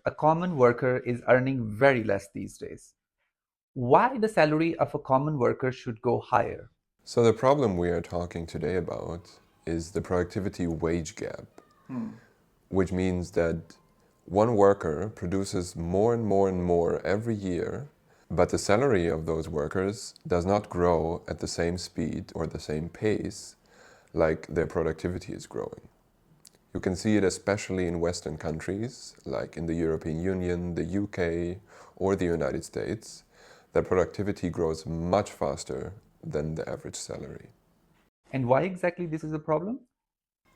a common worker is earning very less these days. Why the salary of a common worker should go higher? So the problem we are talking today about is the productivity wage gap, which means that one worker produces more and more and more every year, but the salary of those workers does not grow at the same speed or the same pace like their productivity is growing. You can see it especially in Western countries, like in the European Union, the UK, or the United States, that productivity grows much faster than the average salary. And why exactly this is a problem?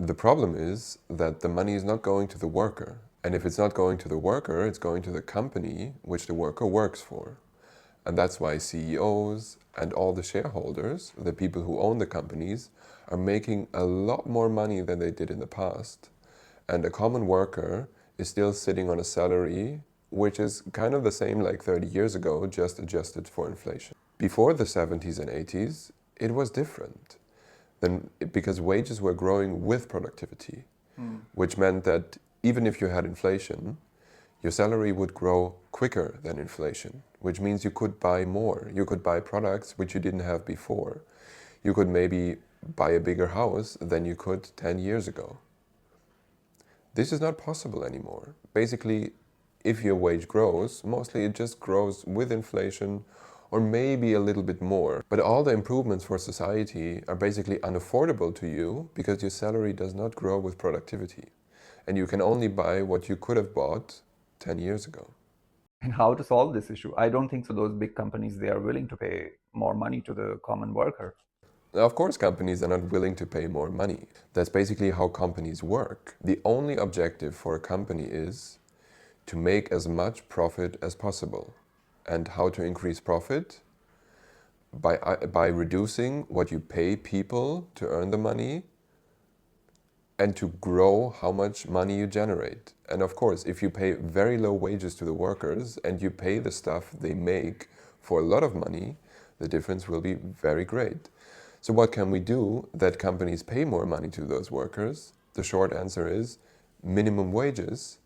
The problem is that the money is not going to the worker. And if it's not going to the worker, it's going to the company which the worker works for. And that's why CEOs and all the shareholders, the people who own the companies, are making a lot more money than they did in the past. And a common worker is still sitting on a salary which is kind of the same like 30 years ago, just adjusted for inflation. Before the 70s and 80s, it was different. Then, because wages were growing with productivity, which meant that even if you had inflation, your salary would grow quicker than inflation, which means you could buy more. You could buy products which you didn't have before. You could maybe buy a bigger house than you could 10 years ago. This is not possible anymore. Basically, if your wage grows, mostly it just grows with inflation or maybe a little bit more. But all the improvements for society are basically unaffordable to you because your salary does not grow with productivity. And you can only buy what you could have bought 10 years ago. And how to solve this issue? I don't think so. Those big companies, they are willing to pay more money to the common worker. Now, of course, companies are not willing to pay more money. That's basically how companies work. The only objective for a company is to make as much profit as possible. And how to increase profit? By reducing what you pay people to earn the money and to grow how much money you generate. And of course, if you pay very low wages to the workers and you pay the stuff they make for a lot of money, the difference will be very great. So what can we do that companies pay more money to those workers? The short answer is minimum wages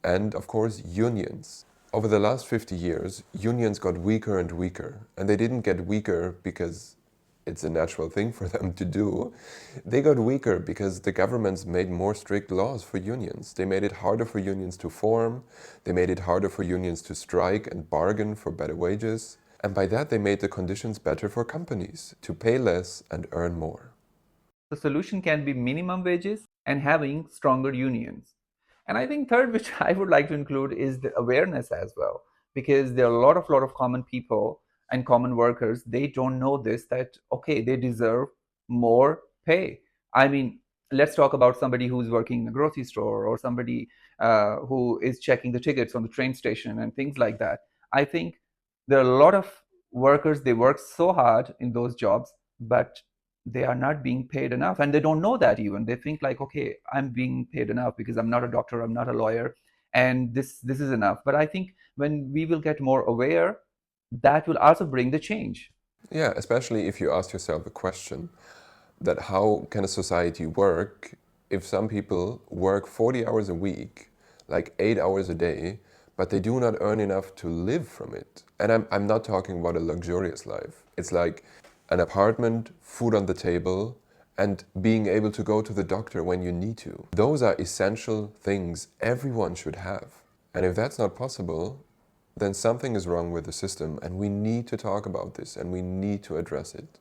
and, of course, unions. Over the last 50 years, unions got weaker and weaker. And they didn't get weaker because it's a natural thing for them to do. They got weaker because the governments made more strict laws for unions. They made it harder for unions to form. They made it harder for unions to strike and bargain for better wages. And by that, they made the conditions better for companies to pay less and earn more. The solution can be minimum wages and having stronger unions. And I think third, which I would like to include, is the awareness as well, because there are a lot of common people and common workers. They don't know this, that okay, they deserve more pay. I mean, let's talk about somebody who's working in a grocery store or somebody who is checking the tickets on the train station and things like that. I think there are a lot of workers. They work so hard in those jobs, but they are not being paid enough, and they don't know that. Even they think like, okay, I'm being paid enough because I'm not a doctor, I'm not a lawyer, and this is enough. But I think when we will get more aware, that will also bring the change. Yeah, especially if you ask yourself the question that how can a society work if some people work 40 hours a week, like 8 hours a day, but they do not earn enough to live from it. And I'm not talking about a luxurious life. It's like an apartment, food on the table, and being able to go to the doctor when you need to. Those are essential things everyone should have. And if that's not possible, then something is wrong with the system, and we need to talk about this and we need to address it.